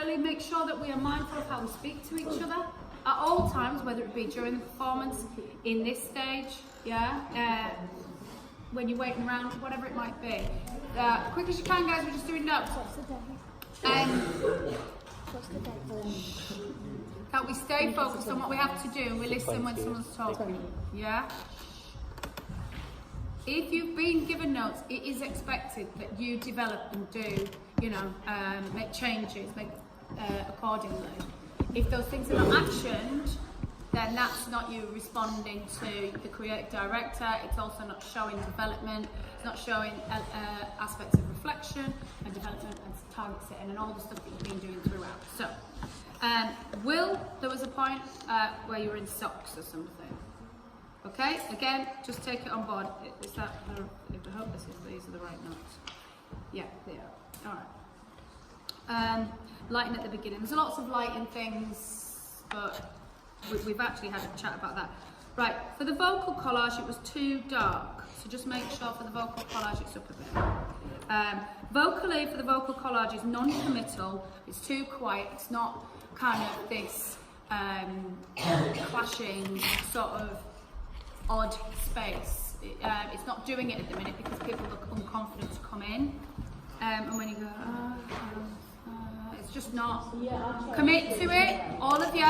really make sure that we are mindful of how we speak to each other at all times, whether it be during the performance, in this stage, when you're waiting around, whatever it might be. Quick as you can, guys, we're just doing notes. That we stay focused on what we have to do and we listen when someone's talking. Yeah? If you've been given notes, it is expected that you develop and do, make changes, accordingly. If those things are not actioned, then that's not you responding to the creative director. It's also not showing development. It's not showing aspects of reflection and development and target setting and all the stuff that you've been doing throughout. So, Will, there was a point where you were in socks or something. Okay, again, just take it on board. Is that, I hope these are the right notes. Yeah, they are. All right. Lighting at the beginning. There's lots of lighting things, but we've actually had a chat about that. Right, for the vocal collage, it was too dark. So just make sure for the vocal collage it's up a bit. Vocally, for the vocal collage, is non-committal. It's too quiet. It's not kind of this clashing sort of odd space. It's not doing it at the minute because people look unconfident to come in. And when you go, it's just not. Commit to it, all of you.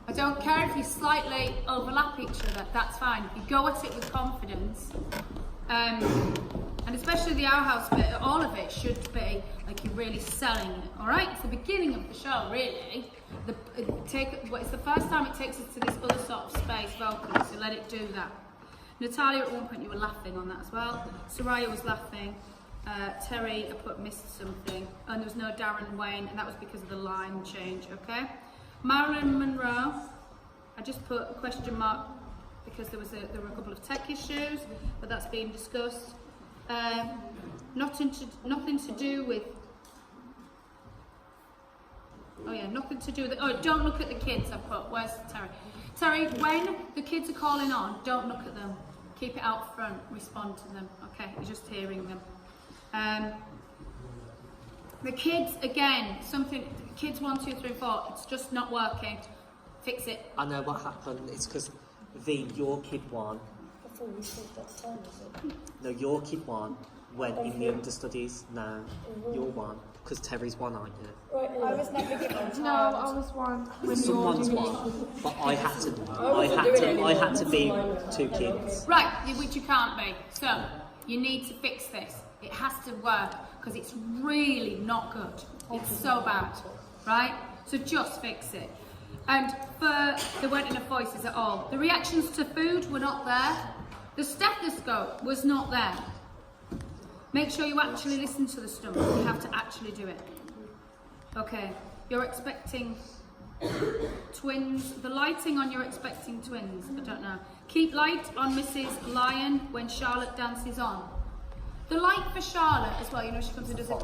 I don't care if you slightly overlap each other, that's fine. You go at it with confidence. And especially the Our House bit, all of it should be like you're really selling it, all right? It's the beginning of the show, really. It's the first time it takes us to this other sort of space vocally, so let it do that. Natalia, at one point you were laughing on that as well. Soraya was laughing. Terry, I missed something. And there was no Darren Wayne, and that was because of the line change, okay? Marilyn Monroe, I just put a question mark because there were a couple of tech issues, but that's being discussed. Nothing to do with. Oh yeah, nothing to do with. Don't look at the kids. I put. Where's Terry? Terry, when the kids are calling on, don't look at them. Keep it out front. Respond to them. Okay, you're just hearing them. The kids again. Kids 1, 2, 3, 4. It's just not working. Fix it. I know what happened. It's because your kid won. Before we said that time, is it? No, your kid won when in the understudies. No, you're one because Terry's one, aren't you? Right, I was never given. No, I was one. When Someone's one, but I had to be two kids. Right, which you can't be. So you need to fix this. It has to work because it's really not good. It's so bad, right? So just fix it. And there weren't enough voices at all. The reactions to food were not there. The stethoscope was not there. Make sure you actually listen to the stomach. You have to actually do it. Okay, you're expecting twins. The lighting on you're expecting twins. I don't know. Keep light on Mrs. Lyon when Charlotte dances on. The light for Charlotte as well, she comes and does it.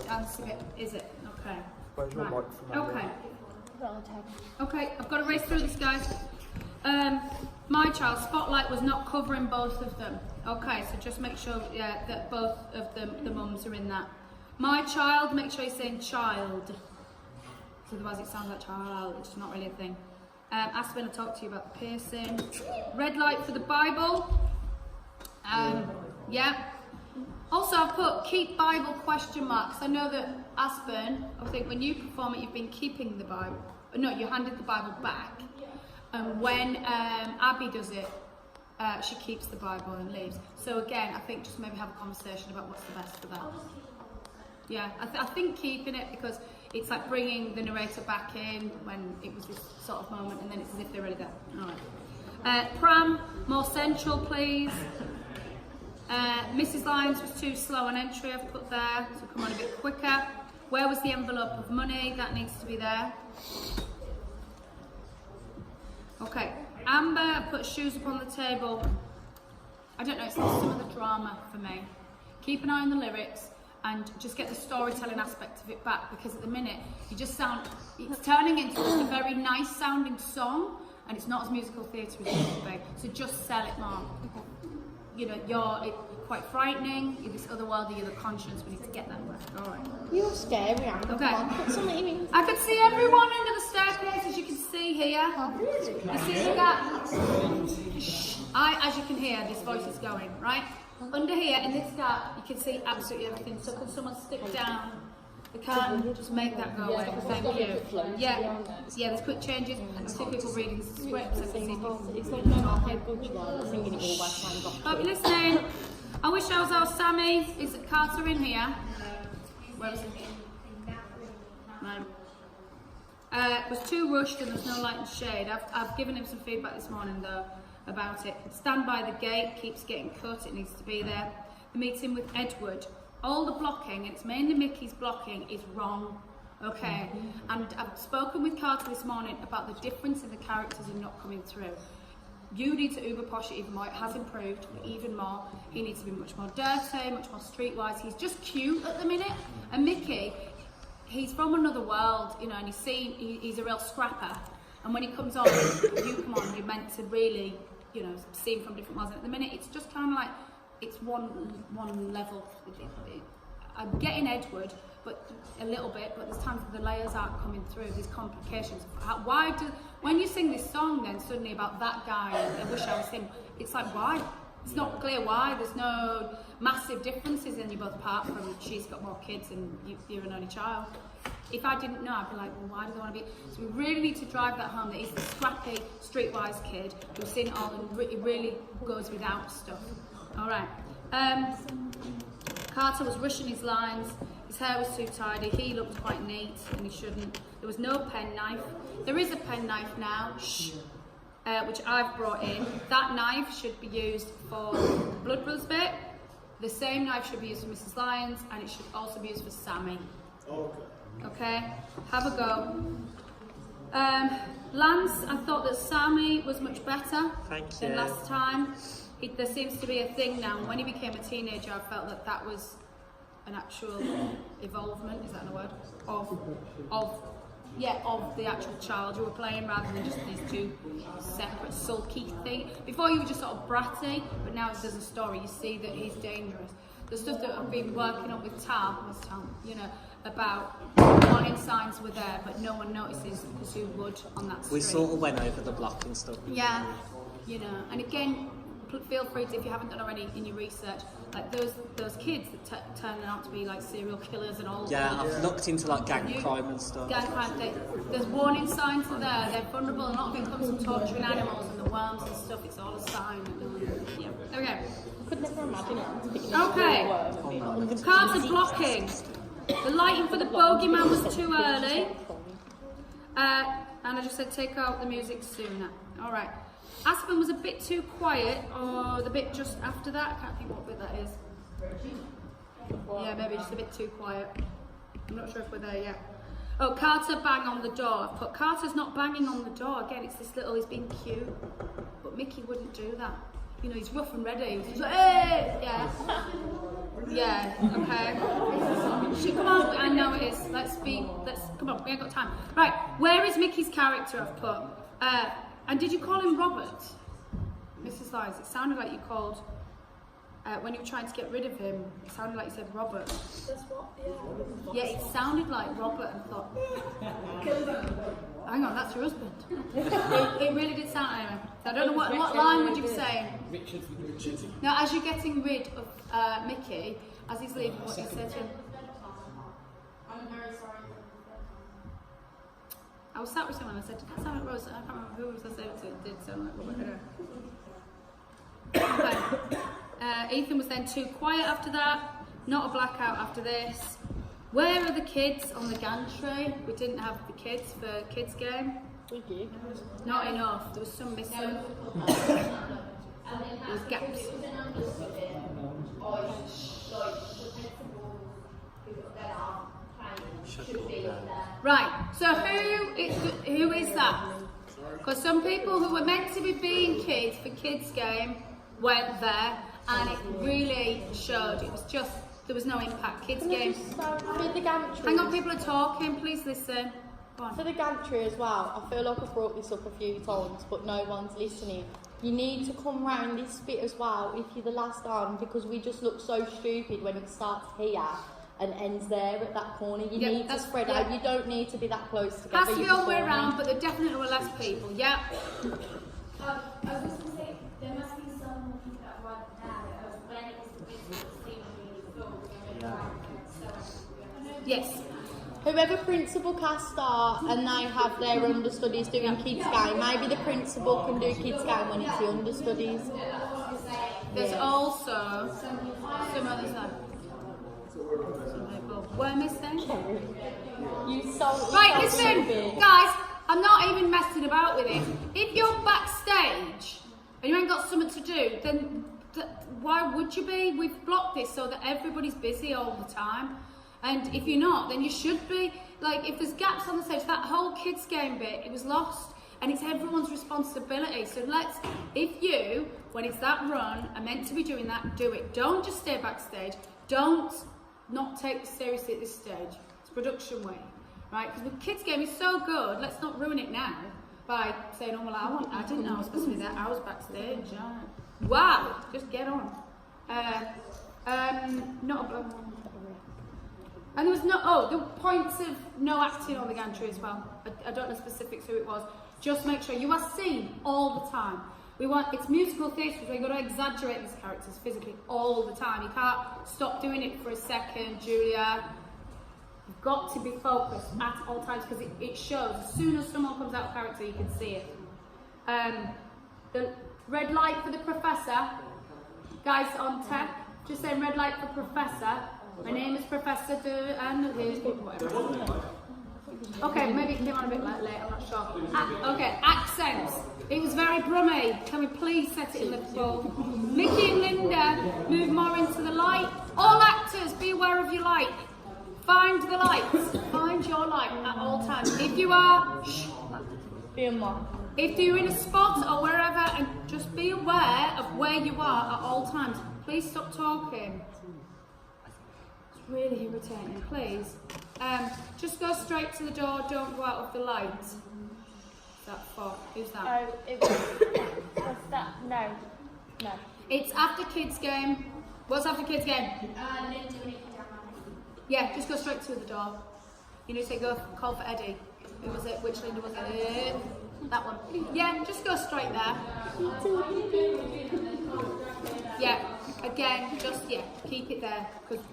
Dance a bit, is it? Okay. Where's your light from? Okay. Okay, I've got to race through this, guys. My child, Spotlight was not covering both of them. Okay, so just make sure that both of the mums are in that. My child, make sure you're saying child. Otherwise it sounds like child, it's not really a thing. Aspen, I'll talk to you about the piercing. Red light for the Bible. Yeah. Also, I've put keep Bible question marks. I know that Aspen, I think when you perform it, you've been keeping the Bible. No, you handed the Bible back. And when Abby does it, she keeps the Bible and leaves. So again, I think just maybe have a conversation about what's the best for that. Yeah, I think keeping it because it's like bringing the narrator back in when it was this sort of moment, and then it's as if they're already there. All right. Pram, more central, please. Mrs. Lyons was too slow on entry, I've put there, so come on a bit quicker. Where was the envelope of money? That needs to be there. Okay, Amber, I put shoes upon the table. I don't know, it's some of the drama for me. Keep an eye on the lyrics and just get the storytelling aspect of it back, because at the minute, you just it's turning into just a very nice sounding song, and it's not as musical theatre as it should be. So just sell it more. quite frightening. You're this other world, you're the conscience. We need to get that back. All right. You're scary, Amber. Okay. Come on, put something in. I can see everyone under the staircase, as you can see here. You see that? As you can hear, this voice is going, right? Under here, in this gap, you can see absolutely everything. So can someone stick down the curtain? Just make that go away. Thank you. Yeah, there's quick changes. I see people reading scripts. I can see people talking. Hope you're listening. I wish I was our Sammy. Is Carter in here? Where is he? No. It was too rushed and there's no light and shade. I've given him some feedback this morning though about it. Stand by the gate, keeps getting cut, it needs to be there. The meeting with Edward. All the blocking, and it's mainly Mickey's blocking, is wrong. Okay, and I've spoken with Carter this morning about the difference in the characters and not coming through. You need to uber posh it even more. It has improved even more. He needs to be much more dirty, much more streetwise. He's just cute at the minute. And Mickey, he's from another world, you know, and he's a real scrapper. And when he comes on, you come on, you're meant to really, you know, see him from different worlds. And at the minute, it's just kind of like, it's one level. I'm getting Edward, but a little bit, but there's times that the layers aren't coming through, these complications. When you sing this song then suddenly about that guy, I wish I was him, it's like, why? It's not clear why. There's no massive differences in you both, apart from she's got more kids and you're an only child. If I didn't know, I'd be like, well, why do they want to be? So we really need to drive that home, that he's a scrappy, streetwise kid who's seen it all and it really goes without stuff. All right. Carter was rushing his lines. His hair was too tidy. He looked quite neat, and he shouldn't. There was no pen knife. There is a pen knife now, which I've brought in. That knife should be used for Blood Brothers bit. The same knife should be used for Mrs. Lyons, and it should also be used for Sammy. Okay, have a go. Lance, I thought that Sammy was much better than last time. There seems to be a thing now. When he became a teenager, I felt that was an actual evolvement, is that a word? Of the actual child you were playing, rather than just these two separate sulky things. Before you were just sort of bratty, but now there's a story. You see that he's dangerous. The stuff that I've been working on with Tal, you know, about warning signs were there, but no one notices because who would on that street. We sort of went over the blocking stuff. Yeah, you know, and again, feel free to, if you haven't done already in your research, like those kids that turn out to be like serial killers and all. Yeah, I've looked into like gang crime and stuff. Gang crime, there's warning signs are there. They're vulnerable, and a lot of it comes from torturing animals and the worms and stuff. It's all a sign. Yeah. Okay. Could never imagine it. Okay. Carter blocking. The lighting for the bogeyman was too early. And I just said take out the music sooner. All right. Aspen was a bit too quiet, or the bit just after that. I can't think what bit that is. Yeah, maybe just a bit too quiet. I'm not sure if we're there yet. Oh, Carter bang on the door. I've put Carter's not banging on the door. Again, it's this little, he's being cute. But Mickey wouldn't do that. You know, he's rough and ready. He's like, hey! Yeah. Yeah, okay. Come on, I know it is. Come on, we ain't got time. Right, where is Mickey's character I've put? And did you call him Robert? Mrs. Lyons, it sounded like you called, when you were trying to get rid of him, it sounded like you said Robert. That's what? Yeah, it sounded like Robert, and thought, hang on, that's your husband. It really did sound like him. I don't know what line would you be saying? Richard. Now, as you're getting rid of Mickey, as he's leaving, what do you say to him? I'm very sorry. I was sat with someone and I said, did that sound like Rose? I can't remember who was I saying to. It did sound like Robert. Okay. Ethan was then too quiet after that. Not a blackout after this. Where are the kids on the gantry? We didn't have the kids for kids game. We did. Not enough. There was some missing. There was gaps. Right, so who is that? Because some people who were meant to be being kids for kids game went there, and it really showed. It was just, there was no impact. Kids game. For the gantry. Hang on, people are talking, please listen. Go on. For the gantry as well, I feel like I've brought this up a few times, but no one's listening. You need to come round this bit as well if you're the last on, because we just look so stupid when it starts here and ends there at that corner. You Yeah, need to that's- spread yeah. out. You don't need to be that close together. Has to be You're all the way performing. around, but there definitely were less people. Yeah. I was just going to say, there must be some people that were there when it was the business seemed really full. Yes. Whoever principal cast start and they have their understudies doing kids game, maybe the principal can do kids game when it's the understudies. There's Yeah. also some others there. We're missing. You so Right, you so listen, stupid. guys, I'm not even messing about with it. If you're backstage and you ain't got something to do, then why would you be? We've blocked this so that everybody's busy all the time. And if you're not, then you should be. Like, if there's gaps on the stage, that whole kids game bit, it was lost. And it's everyone's responsibility. So if you, when it's that run, are meant to be doing that, do it. Don't just stay backstage. Don't not take this seriously at this stage. It's production way, right? Because the kids game is so good, let's not ruin it now by saying, oh, well, I didn't know I was supposed to be there. I was backstage. Yeah. Wow, just get on. Not a And there was the points of no acting on the gantry as well. I don't know specifics who it was. Just make sure you are seen all the time. It's musical theatre, so you've got to exaggerate these characters physically all the time. You can't stop doing it for a second, Julia. You've got to be focused at all times because it shows. As soon as someone comes out of character, you can see it. The red light for the professor. Guys on tech, just saying red light for professor. My name is Professor and here's whatever. Okay, maybe it came on a bit late, I'm not sure. Okay, accents. It was very brummy. Can we please set it in the full? Mickey and Linda, move more into the light. All actors, be aware of your light. Find the lights. Find your light at all times. If you are, if you're in a spot or wherever, and just be aware of where you are at all times. Please stop talking. It's really irritating. Please. Just go straight to the door. Don't go out of the light. What's that for? Who's that? Oh, it was that? No. It's after kids game. What's after kids game? Linda, when it came down. Yeah, just go straight to the door. You know, say go call for Eddie. Who was it? Which Linda was it? That one. Yeah, just go straight there. Yeah, again, just keep it there because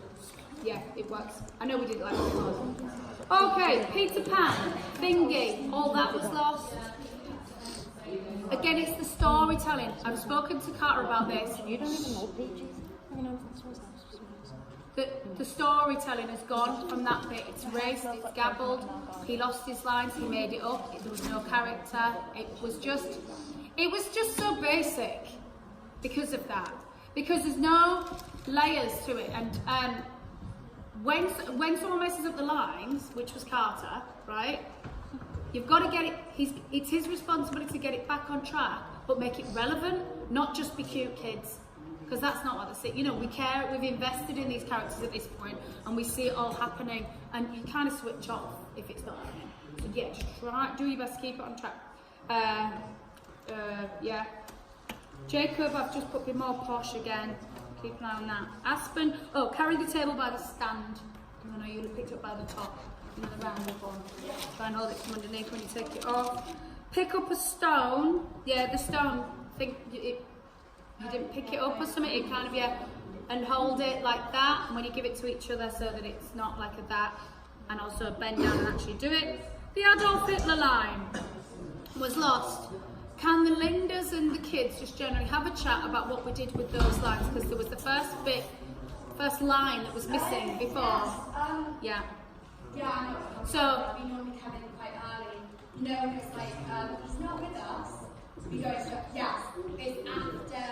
it works. I know we did it like before. Okay, Peter Pan, Thingy, all that was lost. Again, it's the storytelling. I've spoken to Carter about this. You don't even know peaches. You know, The storytelling has gone from that bit. It's raced, it's gabbled. He lost his lines, he made it up. There was no character. It was just so basic because of that. Because there's no layers to it. And when someone messes up the lines, which was Carter, right? You've got to get it. It's his responsibility to get it back on track, but make it relevant, not just be cute kids. Because that's not what they see. You know, we care, we've invested in these characters at this point, and we see it all happening, and you kind of switch off if it's not happening. So yeah, just do your best to keep it on track. Yeah. Jacob, I've just put be more posh again. Keep an eye on that. Aspen, carry the table by the stand. I know you picked it up by the top. Another round one. Try and hold it from underneath when you take it off. Pick up a stone. Yeah, the stone. You didn't pick it up or something, it kind of, and hold it like that, and when you give it to each other so that it's not like a that, and also bend down and actually do it. The Adolf Hitler line was lost. Can the Lindas and the kids just generally have a chat about what we did with those lines, because there was the first line that was missing before. Yeah. Yeah, So, we normally come in quite early. No, it's like, he's not with us. We go to, yes, it's after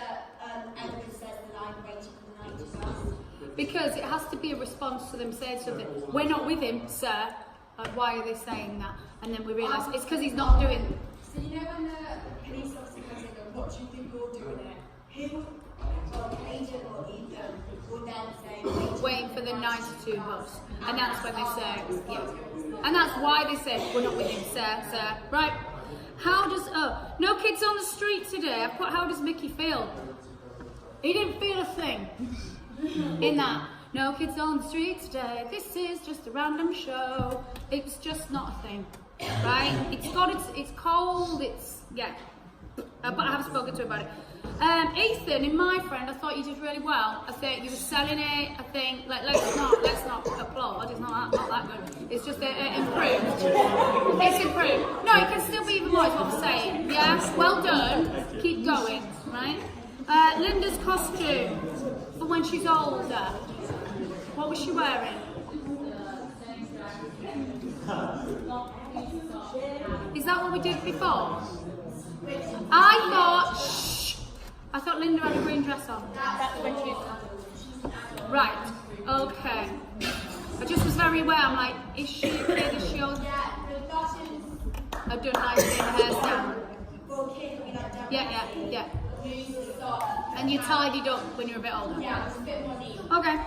Edward says the line waiting for the night to go. because it has to be a response to them saying something. We're not with him, sir. Why are they saying that? And then we realise it's because he's not doing it. So you know when the police officer comes in and goes, what do you think you're doing it? Him, or Agent or Ethan, will then say, Waiting for the 92 bus. And that's when they say, yeah. And that's why they say, we're not with him, sir. Right. How does, no kids on the street today. I put, how does Mickey feel? He didn't feel a thing in that. No kids on the street today. This is just a random show. It's just not a thing, right? It's cold. Yeah. But I haven't spoken to him about it. Ethan, in My Friend, I thought you did really well. I think you were selling it. I think let's not applaud. It's not that good. It's just improved. It's improved. No, it can still be even more. Is what I'm saying. Yeah. Well done. Keep going. Right. Linda's costume for when she's older. What was she wearing? Is that what we did before? I thought Linda had a green dress on. That's when she's... Right, okay. I just was very aware, I'm like, is she okay, is she old? Yeah, the buttons I've done nicely in the hairstyle. for kids will be like down. Yeah. Use the socks. And you tidied up when you're a bit older. Yeah, it's a bit more neat. Okay.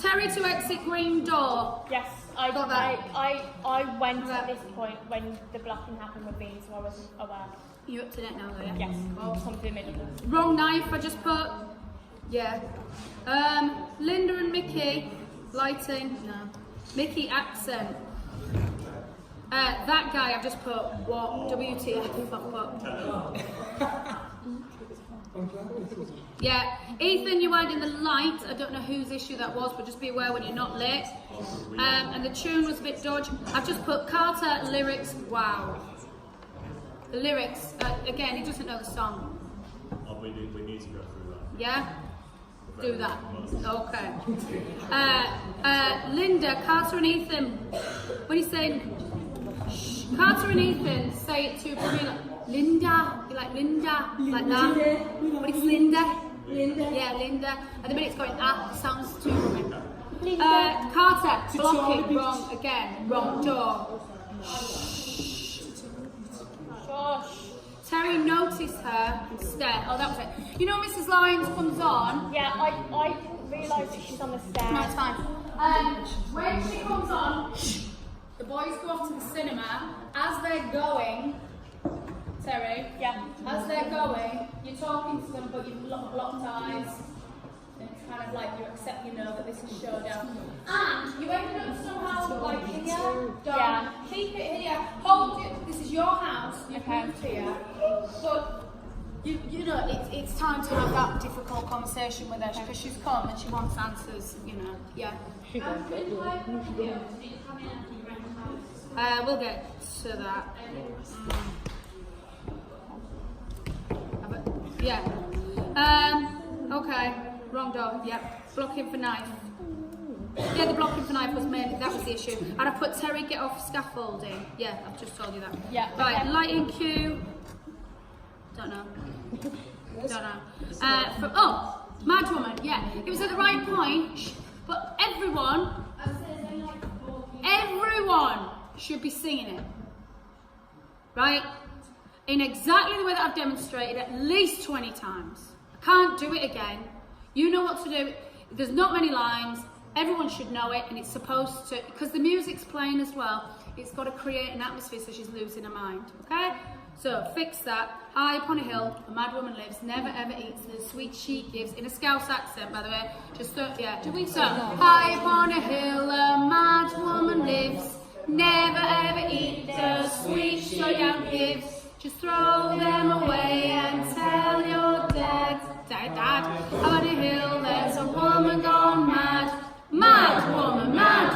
Terry to exit green door. Yes, I Got that. I went Right. at this point when the blocking happened with me, so I wasn't aware. You up to date now though, yeah? Yes, I'll come to the middle of this. Wrong knife, I just put. Yeah. Linda and Mickey. Lighting. No. Mickey accent. That guy I've just put what? WTF I've put. Yeah. Ethan, you weren't in the light. I don't know whose issue that was, but just be aware when you're not lit. And the tune was a bit dodgy. I've just put Carter lyrics. Wow. The lyrics, again, he doesn't know the song. We need to go through that. Yeah? Do that. Okay. Linda, Carter and Ethan, when he's saying, shh, Carter and Ethan say it to Camilla. Linda, you like Linda, like that. But it's Linda. Yeah, Linda. At the minute it's going, it sounds too woman. Carter, blocking, wrong again, wrong door. Gosh. Terry noticed her instead. Oh, that was it. You know, Mrs. Lyons comes on. Yeah, I didn't realise that she's on the stairs. No, it's fine. When she comes on, the boys go off to the cinema. As they're going, Terry, Yeah. as they're going, you're talking to them, but you've blocked eyes. And it's kind of like you accept, that this is showdown. And you ended up somehow like here. Don't Yeah. keep it here. Hold it. This is your house. You Okay. moved here. But it's time to have that difficult conversation with her because she's come and she wants answers. Yeah. We'll get to that. Yeah. Okay. Wrong door. Yep. Blocking for knife. Yeah, the blocking for knife was mainly, that was the issue. And I put Terry get off scaffolding. Yeah, I've just told you that. Yeah. Right, Okay. lighting cue. Don't know. Mad Woman, yeah. It was at the right point, but everyone should be singing it. Right? In exactly the way that I've demonstrated at least 20 times. I can't do it again. You know what to do. There's not many lines. Everyone should know it, and it's supposed to, because the music's playing as well, it's got to create an atmosphere so she's losing her mind, okay? So, fix that. High upon a hill, a mad woman lives, never ever eats the sweet she gives, in a Scouse accent, by the way, high upon a hill, a mad woman lives, never ever eat the sweet she gives, just throw them away and tell your dad, on a hill there's a woman gone mad. Mad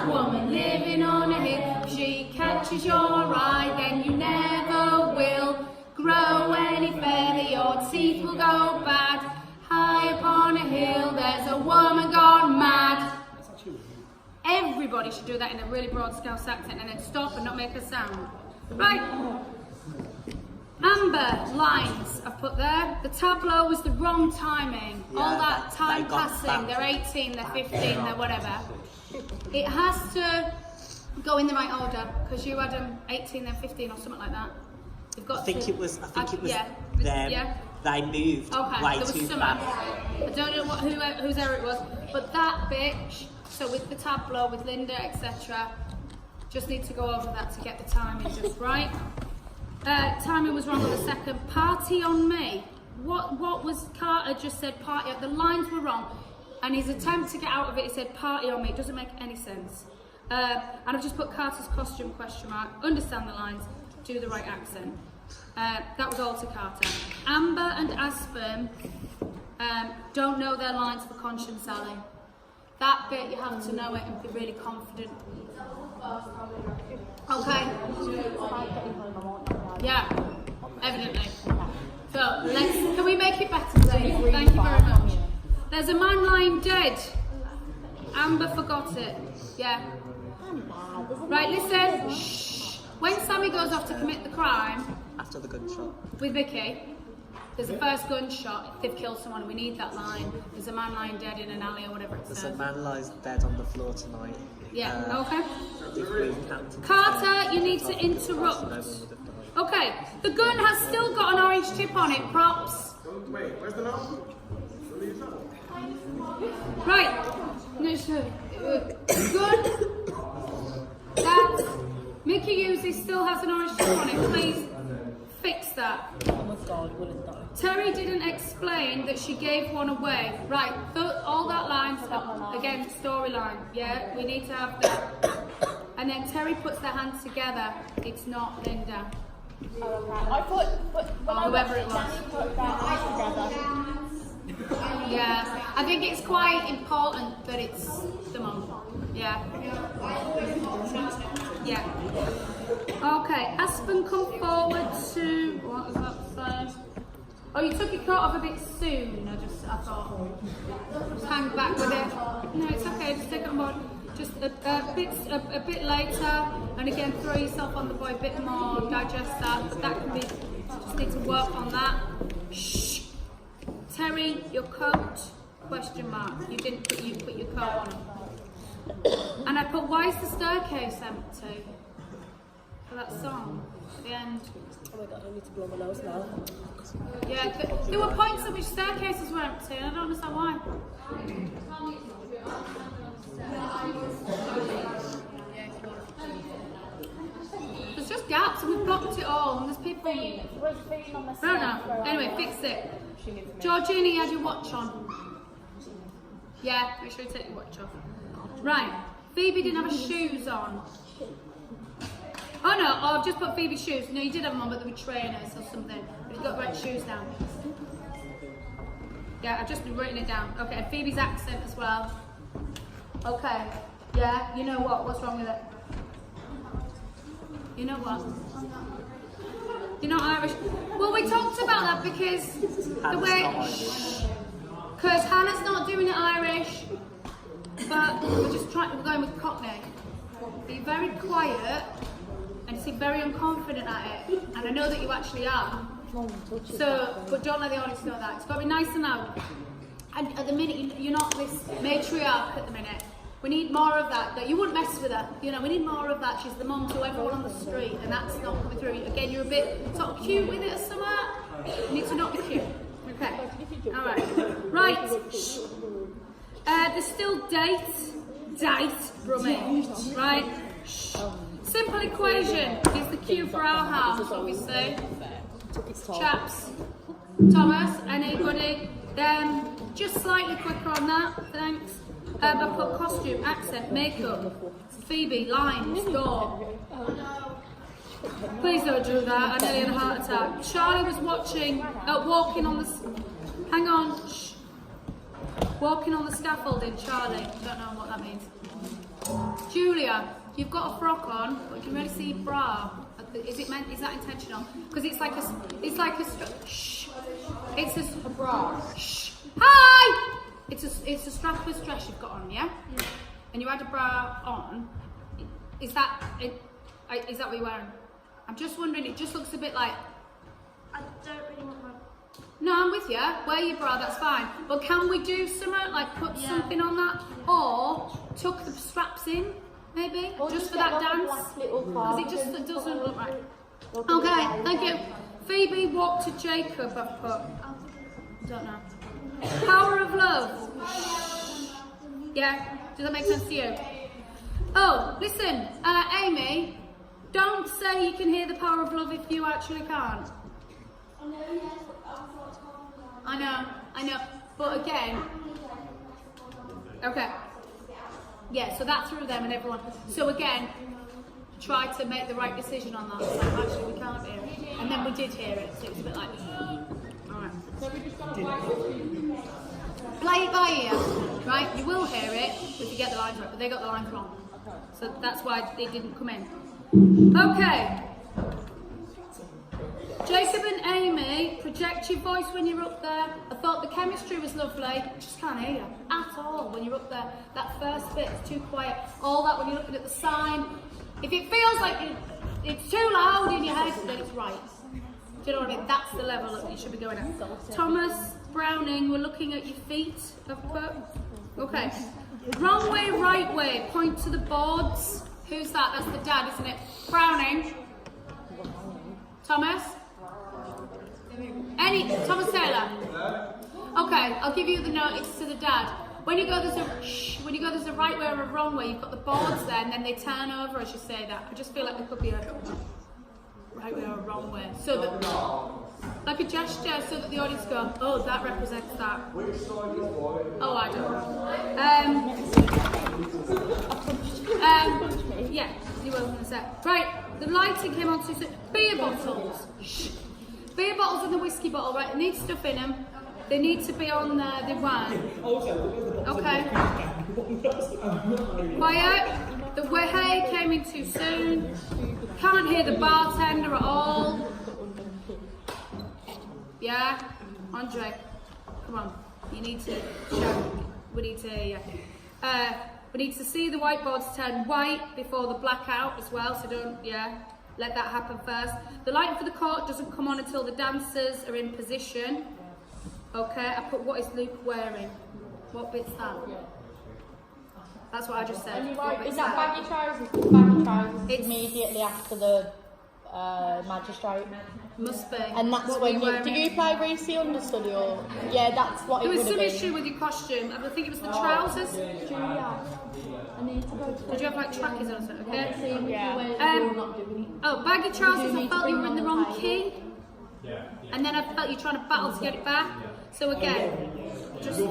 woman, living on a hill. If she catches your eye, then you never will grow any further. Your teeth will go bad. High upon a hill, there's a woman gone mad. Everybody should do that in a really broad Scouse accent and then stop and not make a sound. Right? Amber lines I've put there. The tableau was the wrong timing. Yeah, All that time they got passing. that. They're 18, they're 15, they're whatever. It has to go in the right order because you had them 18, then 15 or something like that. You've got I think to, it was them. Yeah. They moved Okay, way there was too something. fast. I don't know whose error it was, but that bitch. So with the tableau, with Linda, etc. Just need to go over that to get the timing just right. Timing was wrong on the second. Party on me. What was Carter just said? Party. The lines were wrong, and his attempt to get out of it, he said party on me. It doesn't make any sense. And I've just put Carter's costume question mark. Understand the lines. Do the right accent. That was all to Carter. Amber and Aspen don't know their lines for Conscience Alley. That bit you have to know it and be really confident. Okay. Yeah, evidently. So can we make it better, please? Thank you very much. There's a man lying dead. Amber forgot it. Yeah. Right, listen. Shh. When Sammy goes off to commit the crime After the gunshot. with Vicky, there's the first gunshot. They've killed someone. We need that line. There's a man lying dead in an alley or whatever it There's a says. man lies dead on the floor tonight. Yeah. Okay. The Queen Captain. Carter, you need to interrupt. No one would have died. Okay, the gun has still got an orange tip on it, props. Wait, where's the note? Right, no, sir. Gun that Mickey uses still has an orange tip on it, please fix that. Terry didn't explain that she gave one away. Right, all that lines, again, storyline, yeah, we need to have that. And then Terry puts their hands together, it's not Linda. I thought, but when I Whoever watched it it, was. Danny put their eyes together. Yeah, I think it's quite important that it's the mum. Yeah. Yeah. Okay, Aspen, come forward to, what was that say? Oh, you took your coat off a bit soon, I thought. Just hang back with it. No, it's okay, just take it on board. Just a bit later, and again, throw yourself on the boy a bit more, digest that. That can be, just need to work on that. Shh. Terry, your coat, question mark. You put your coat on. And I put, why is the staircase empty? For that song, at the end. Oh my god, I need to blow my nose now. Yeah, there were points at which staircases were empty, and I don't understand why. There's just gaps, and we've blocked it all, and there's people. Was being on the No, no. Anyway, fix it. Georgina, you had your watch on. Yeah, make sure you take your watch off. Right, Phoebe didn't have her shoes on. Oh no, I've just put Phoebe's shoes. No, you did have them on, but they were trainers or something. But you've got red shoes down. Yeah, I've just been writing it down. Okay, and Phoebe's accent as well. Okay, yeah, you know what? What's wrong with it? You know what? You're not Irish. Well, we talked about that because the way. Because Hannah's not doing it Irish, but we're going with Cockney. Be very quiet and you seem very unconfident at it, and I know that you actually are. So, but don't let the audience know that. It's got to be nice and loud. And at the minute, you're not this matriarch at the minute. We need more of that. That you wouldn't mess with her. You know, we need more of that. She's the mum to everyone on the street, and that's not coming through. Again, you're a bit sort of cute with it or something. You need to not be cute. Okay. All right. Right. Shh. There's still date, brumming. Right. Shh. Simple equation is the cue for our house, obviously. Chaps. Thomas, anybody? Just slightly quicker on that, thanks. But put costume, accent, makeup, Phoebe, lines, door. Please don't do that, I nearly had a heart attack. Charlie was walking on the, hang on, shh. Walking on the scaffolding, Charlie, don't know what that means. Julia, you've got a frock on, but you can really see your bra. Is that intentional? Because it's like a shh. It's a bra. Shh. Hi! It's a strapless dress you've got on, yeah? And you had a bra on. Is that what you're wearing? I'm just wondering, it just looks a bit like... I don't really want my... No, I'm with you. Wear your bra, that's fine. But can we do something, like put something on that? Or tuck the straps in, maybe? Or just for get that like a dance? black little Because it just cardigan. doesn't look right. Okay, thank you. Phoebe, walk to Jacob, I've put. Don't know. Power of love. Yeah, does that make sense to you? Oh, listen, Amy, Don't say you can hear the power of love if you actually can't. I know. But again, okay. Yeah, so that threw them and everyone. So again, try to make the right decision on that. So actually, we can't hear it. And then we did hear it, so it was a bit like, alright. Play it by ear, right? You will hear it if you get the lines right, but they got the lines wrong. So that's why they didn't come in. Okay. Jacob and Amy, project your voice when you're up there. I thought the chemistry was lovely. Just can't hear you at all when you're up there. That first bit is too quiet. All that when you're looking at the sign. If it feels like it's too loud in your head, then it's right. Do you know what I mean? That's the level that you should be going at. Thomas Browning, we're looking at your feet. Okay. Wrong way, right way. Point to the boards. Who's that? That's the dad, isn't it? Browning. Thomas? Thomas Taylor? Okay, I'll give you the notice to the dad. When you go there's a right way or a wrong way, you've got the boards there and then they turn over as you say that. I just feel like there could be a right way or a wrong way. So that, like a gesture so that the audience go, oh, that represents that. Oh, I don't know. Yeah, you were going to say. Right, the lighting came on too soon. Beer bottles. Shh. Beer bottles and the whiskey bottle, right? They need stuff in them. They need to be on the wine. Okay. Quiet. The way came in too soon. Can't hear the bartender at all. Yeah? Andre, come on. You need to show. We need to hear you. We need to see the whiteboards turn white before the blackout as well, so don't, let that happen first. The light for the court doesn't come on until the dancers are in position. Okay, I put what is Luke wearing? What bit's that? That's what I just said. Is that baggy trousers? Baggy trousers it's immediately after the magistrate. Must be. And that's when you... Do you play Reese understudy or... Yeah, that's what it would have been. There was some issue with your costume. I think it was the trousers. Julia, I need to go to... Did you have like trackies on something? Okay. Yeah. Oh, baggy trousers, I felt you were in the wrong key. And then I felt you trying to battle to get it back. So again, just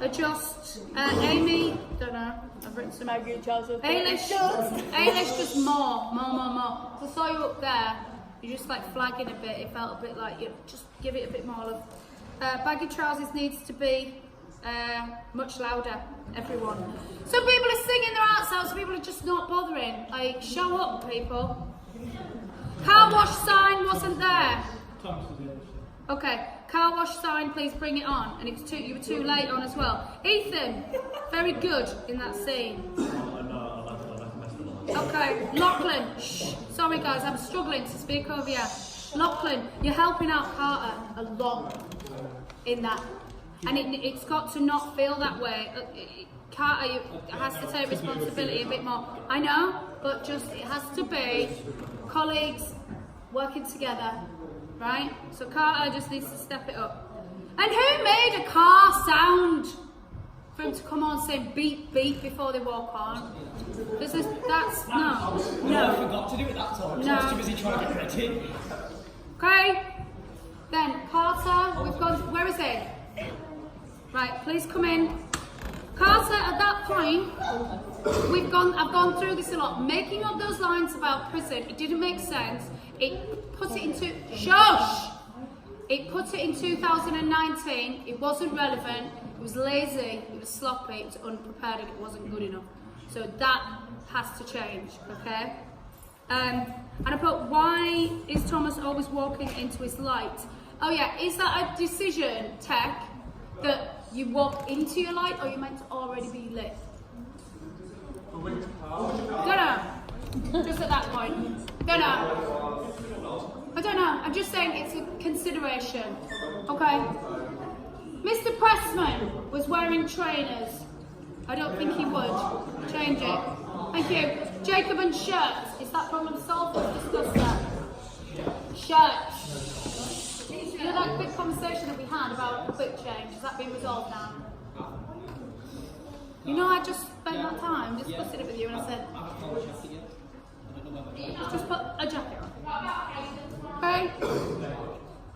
adjust. Amy, don't know. I've written some. Ailish just more. So I saw you up there. You're just like flagging a bit. It felt a bit like you just give it a bit more love. Baggy trousers needs to be much louder. Everyone. Some people are singing their hearts out. Some people are just not bothering. Like show up, people. Car wash sign wasn't there. Okay, car wash sign, please bring it on. And it's you were too late on as well. Ethan, very good in that scene. Okay, Lachlan, shh. Sorry guys, I'm struggling to speak over you. Lachlan, you're helping out Carter a lot in that. And it's got to not feel that way. Carter has to take responsibility a bit more. I know, but just it has to be colleagues working together, right? So Carter just needs to step it up. And who made a car sound for him to come on saying beep beep before they walk on? That's no. I forgot to do it that time. No. I was too busy trying to get ready. Okay. Then Carter, we've gone. Where is he? Right, please come in. Carter, at that point, I've gone through this a lot. Making up those lines about prison, it didn't make sense. It put it into, It put it in 2019, it wasn't relevant, it was lazy, it was sloppy, it was unprepared and it wasn't good enough. So that has to change, okay? And I put, why is Thomas always walking into his light? Oh yeah, is that a decision, Tech, that you walk into your light or you're meant to already be lit? Don't know. Just at that point. Don't know. I don't know. I'm just saying it's a consideration. Okay. Mr. Pressman was wearing trainers. I don't think he would. Change it. Thank you. Jacob and shirts. Is that problem solved? Let's discuss that. Shirts. You know that quick conversation that we had about a quick change? Has that been resolved now? You know, I just spent that time discussing it with you and I said, Just put a jacket on. Okay?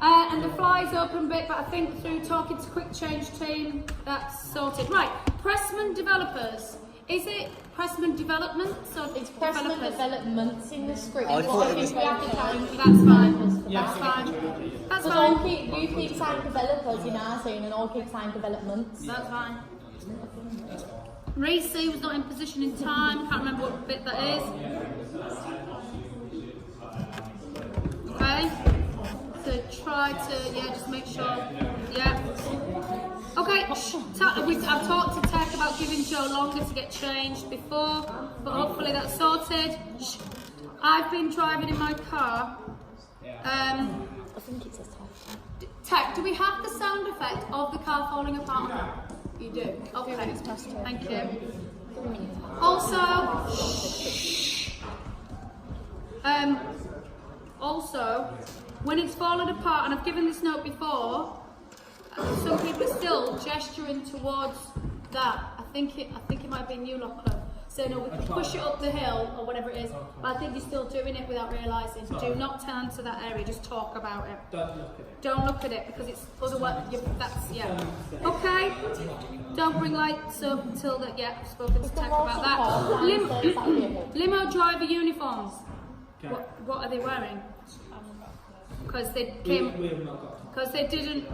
And the fly's open bit, but I think through talking to Quick Change team, that's sorted. Right, Pressman Developers. Is it Pressman Developments or It's Pressman Developers? Developments in the script. I but thought I it think was- we have to change That's fine. That's That's fine. That's Because fine. you keep saying developers in our scene and I'll keep saying developments. That's fine. Reese was not in position in time. Can't remember what bit that is. Okay. So try to, just make sure. Yeah. Okay. I've talked to Tech about giving Joe longer to get changed before, but hopefully that's sorted. I've been driving in my car. I think it's a test. Tech, do we have the sound effect of the car falling apart? You do? Okay, thank you. Also, when it's fallen apart, and I've given this note before, some people are still gesturing towards that. I think it might be New Locker. Saying, we can push it up the hill or whatever it is, but I think you're still doing it without realising. Do not turn to that area, just talk about it. Don't look at it because it's otherwise, Okay? Don't bring lights up until that, I've spoken to Tech about that. Limo driver uniforms. What are they wearing? Because they came, because they didn't.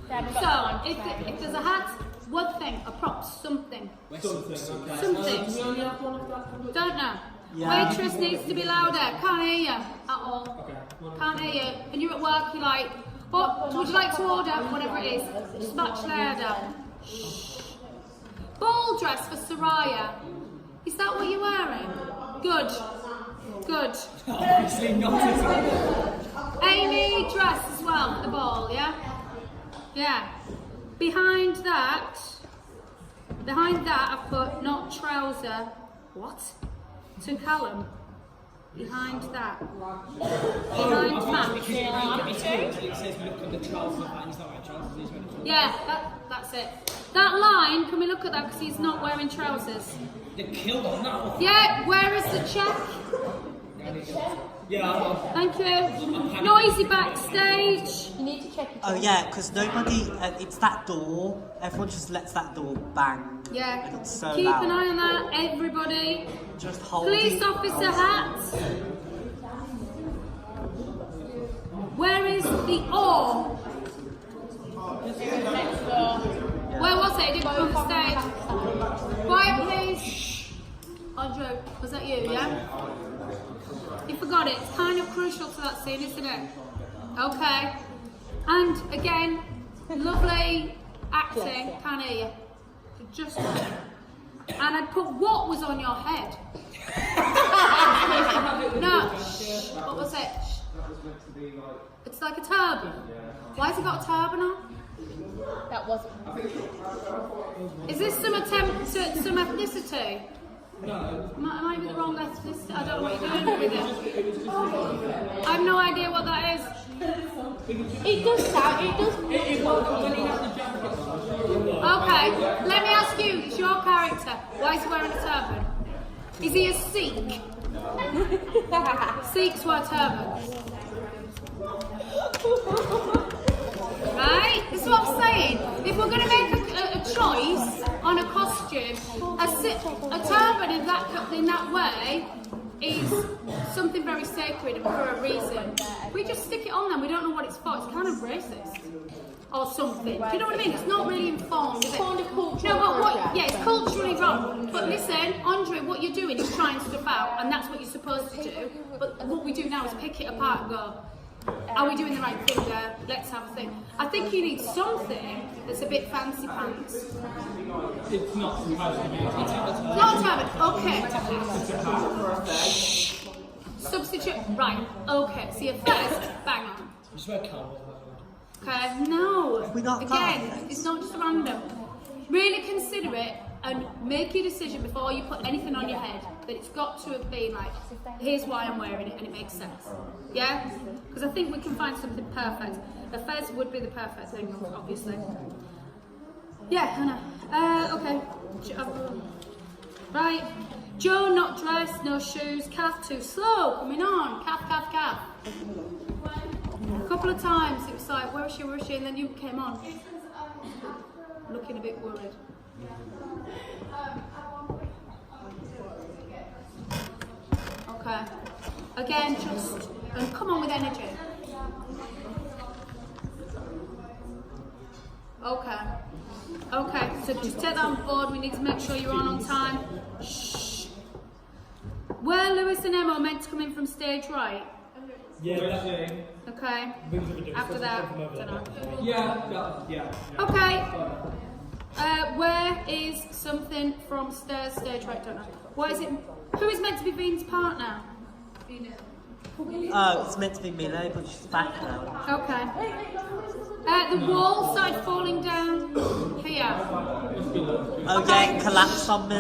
So, if there's a hat, one thing, a prop, something. Something. Don't know. Yeah. Waitress needs to be louder. Can't hear you at all. Can't hear you. And you're at work, you're like, what would you like to order? Whatever it is. Just much louder. Shh. Ball dress for Soraya. Is that what you're wearing? Good. Good. Obviously not. Amy dress as well, the ball, yeah? Yeah. Behind that, I've put not trouser. What? To Callum. Behind that. Behind Matt. It says look at the trousers, and he's not wearing trousers, he's wearing trousers. Yeah, that's it. That line, can we look at that because he's not wearing trousers? You're killed on that one. Yeah, where is the check? Yeah, Thank you. Noisy backstage. You need to check it. Oh yeah, because nobody, it's that door, everyone just lets that door bang. Yeah. And it's so Keep loud. an eye on that, everybody. Just hold Police officer hats. Where is the oar? Where was it? It didn't come on the stage. Quiet, please. Shh. Andrew, was that you, yeah? You forgot it. It's kind of crucial to that scene, isn't it? Okay. And again, lovely acting. Can't hear you. Just. And I'd put what was on your head. No. Shh. What was it? Shh. It's like a turban. Why has he got a turban on? That wasn't. Is this some attempt at some ethnicity? No. Am I with the wrong ethnicity? I don't know what you're doing with it. I have no idea what that is. It does sound. It does. Okay, let me ask you, it's your character. Why is he wearing a turban? Is he a Sikh? Sikhs wear turbans. Right? This is what I'm saying. If we're going to make a choice on a costume, a turban in that way is something very sacred and for a reason. We just stick it on them, we don't know what it's for. It's kind of racist. Or something. Do you know what I mean? It's not really informed, is it? Kind of cultural No, but appropriation. it's culturally wrong. But listen, Andre, what you're doing is trying stuff out, and that's what you're supposed to do. But what we do now is pick it apart and go, are we doing the right thing there? Let's have a think. I think you need something that's a bit fancy pants. it's not supposed to be. Not a turban. Okay. Substitute. Right. Okay. So your first, bang on. Just wear cowboy. Okay, no. we not Again, got it's not just random. Really consider it and make your decision before you put anything on your head. That it's got to have been like, here's why I'm wearing it and it makes sense. Yeah? Because I think we can find something perfect. The fez would be the perfect thing, obviously. Yeah, I know. Okay. Right. Joe not dressed, no shoes. Kath too slow. Coming on. Kath. A couple of times it was like, where is she? And then you came on. Looking a bit worried. Okay. Again, just come on with energy. Okay, so just take that on board. We need to make sure you're on time. Shh. Were Lewis and Emma meant to come in from stage right? Yeah, that's Okay. After that, don't know. Yeah. Okay. Where is something from stairs, stage right? Don't know. What is it? Who is meant to be Bean's partner? Oh, it's meant to be Milo, but she's back now. Okay. The wall started falling down here. Oh yeah, it collapsed on me.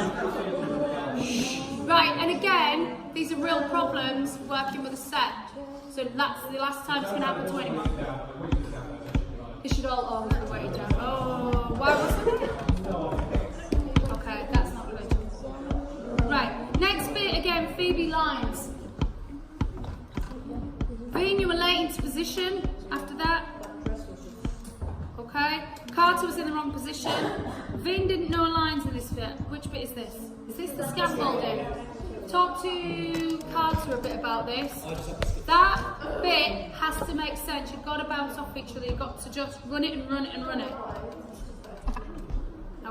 Right, and again, these are real problems working with a set. So that's the last time it's going to happen to anyone. They should all the way down. Oh, why wasn't it? Okay, that's not good. Right, next bit again, Phoebe lines. Bean, you were late into position after that. Okay. Carter was in the wrong position. Vin didn't know lines in this bit. Which bit is this? Is this the scaffolding? Talk to Carter a bit about this. That bit has to make sense. You've got to bounce off each other. You've got to just run it and run it and run it.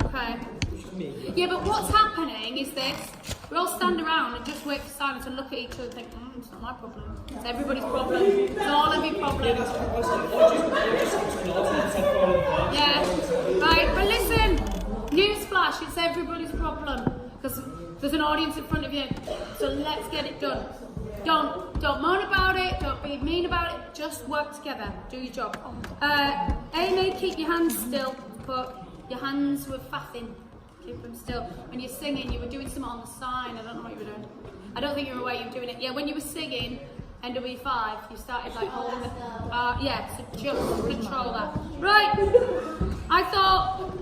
Okay. Yeah, but what's happening is this. We all stand around and just wait for silence and look at each other and think, it's not my problem. It's everybody's problem. It's all of your problems. Yeah. Right, but listen. Newsflash, it's everybody's problem. Because there's an audience in front of you. So let's get it done. Don't moan about it, don't be mean about it, just work together, do your job. Amy, keep your hands still, but your hands were faffing. Keep them still. When you're singing, you were doing something on the sign. I don't know what you were doing. I don't think you were aware you were doing it. Yeah, when you were singing NW5, you started like holding the. Yeah, so just control that. Right. I thought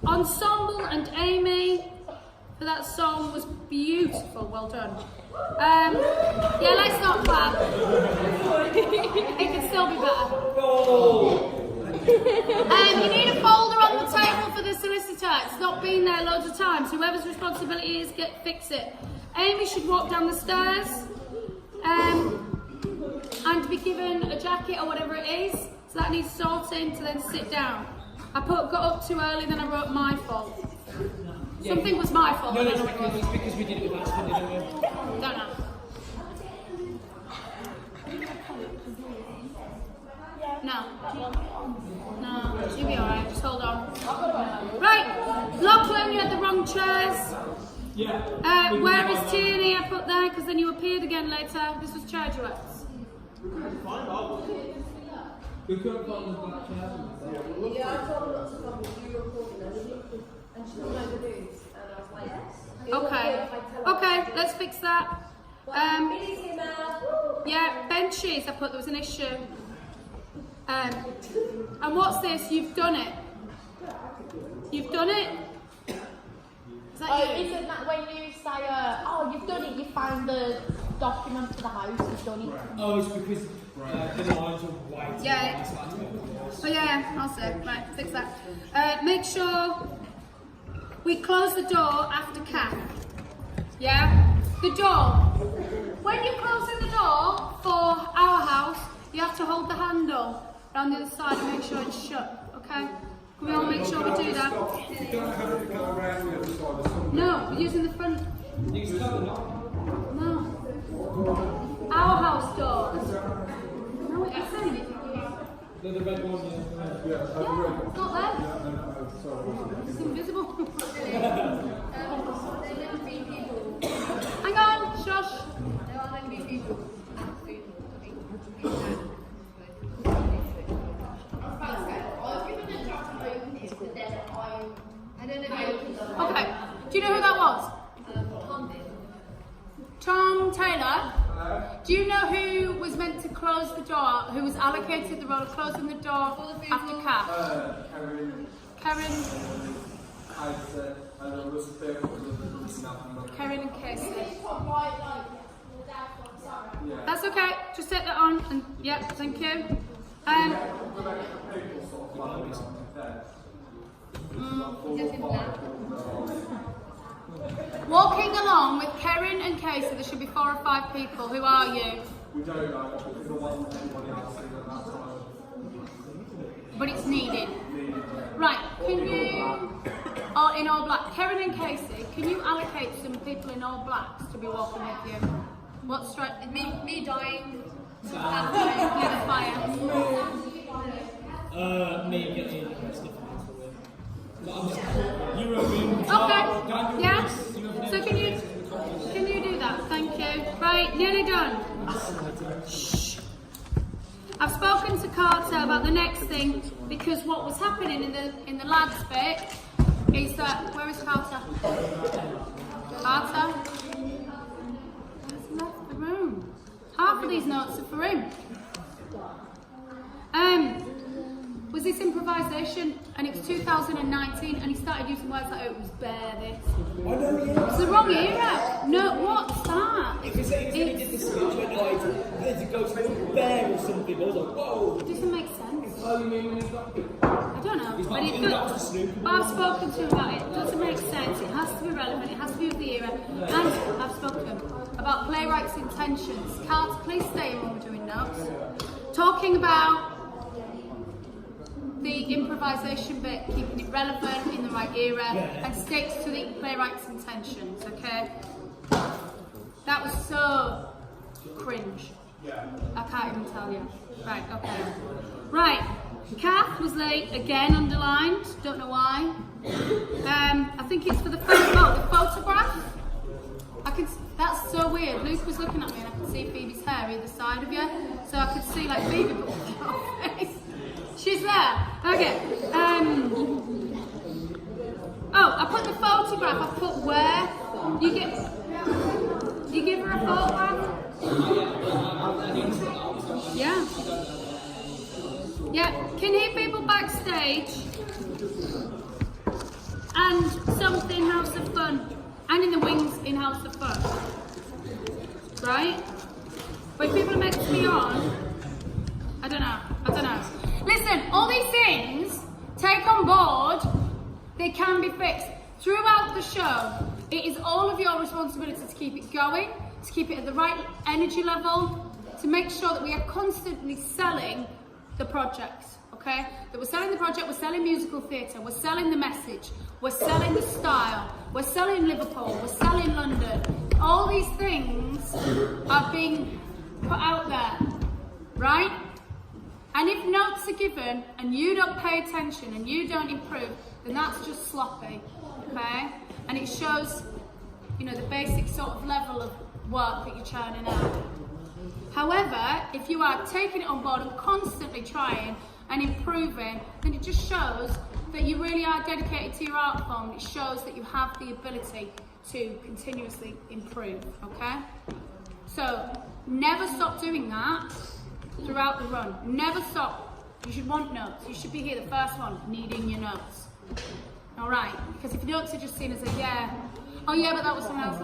Ensemble and Amy for that song was beautiful. Well done. Yeah, let's not clap. It can still be better. You need a folder on the table for the solicitor. It's not been there loads of times. Whoever's responsibility is, fix it. Amy should walk down the stairs and be given a jacket or whatever it is. So that needs sorting to then sit down. I got up too early, then I wrote my fault. Something was my fault. No, it's because we did it with accident, didn't we? Don't know. No, you'll be alright, just hold on. Right, Lachlan, you had the wrong chairs. Yeah. Where is Tierney? I put there because then you appeared again later. This was chair duets. We couldn't find the black chairs. Yeah, I told her not to come and do recording and she didn't know the news. And I was like, yes. Okay, let's fix that. Yeah, benches, I put there was an issue. And what's this? You've done it. You've done it? Is that you? Isn't that when you say, you've done it, you found the document for the house, you've done it? Oh, it's because the lines are white. Yeah. Oh yeah, I'll say. Right, fix that. Make sure we close the door after Kath. Yeah? The door. When you're closing the door for our house, you have to hold the handle around the other side and make sure it's shut. Okay? Can we all make sure we do that? No, we're using the front. No. Our house doors. No, it isn't. The red one, Yeah, it's not there. It's invisible. Hang on, shush. Okay, do you know who that was? Tom Taylor. Do you know who was meant to close the door, who was allocated the role of closing the door after Kath? Karen. Karen. I'd Karen and Casey. That's okay. Just take that on. And yeah, thank you. Walking along with Karen and Casey, there should be 4 or 5 people. Who are you? We don't know because there wasn't anybody else at that time. But it's needed. Right, can you, or in all black, Karen and Casey, can you allocate some people in all blacks to be walking with you? What's right? Me dying. The fire. Me getting arrested for mental illness. You were being Okay. Yeah. So can you do that? Thank you. Right, nearly done. Shh. I've spoken to Carter about the next thing because what was happening in the lads bit is that where is Carter? Carter has left the room. Half of these notes are for him. Was this improvisation? And it was 2019, and he started using words like, oh, it was bare this. It's the wrong era. No, what's that? Because when he did the speech, went like, there's a ghost of a bear or something. I was like, whoa. It doesn't make sense. Oh, you mean when he's got I don't know. But I've spoken to him about it. It doesn't make sense. It has to be relevant. It has to be with the era. And I've spoken about playwrights' intentions. Carter, please stay when we're doing notes. Talking about the improvisation bit, keeping it relevant in the right era, and sticks to the playwright's intentions, okay? That was so cringe. I can't even tell you. Right, okay. Right, Kath was late, again underlined, don't know why. I think it's for the photograph. That's so weird. Luke was looking at me and I could see Phoebe's hair either side of you. So I could see like Phoebe, but her face. She's there. Okay. Oh, I put the photograph. I put where. You give her a photograph? Yeah. Yeah. Can hear people backstage. And something House of Fun. And in the wings in House of Fun. Right? When people are meant to be on, I don't know. Listen, all these things, take on board, they can be fixed. Throughout the show, it is all of your responsibility to keep it going, to keep it at the right energy level, to make sure that we are constantly selling the project, okay? That we're selling the project, we're selling musical theatre, we're selling the message, we're selling the style, we're selling Liverpool, we're selling London. All these things are being put out there, right? And if notes are given and you don't pay attention and you don't improve, then that's just sloppy, okay? And it shows, the basic sort of level of work that you're churning out. However, if you are taking it on board and constantly trying and improving, then it just shows that you really are dedicated to your art form. It shows that you have the ability to continuously improve, okay? So, never stop doing that throughout the run. Never stop. You should want notes. You should be here, the first one, needing your notes. Alright? Because if notes are just seen as a oh yeah, but that was someone else.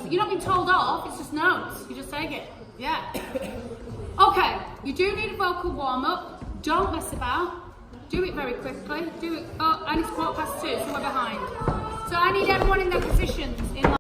You're not being told off, it's just notes. You just take it. Yeah. Okay, you do need a vocal warm-up. Don't mess about. Do it very quickly. Do it. Oh, and it's 2:15, so we're behind. So I need everyone in their positions in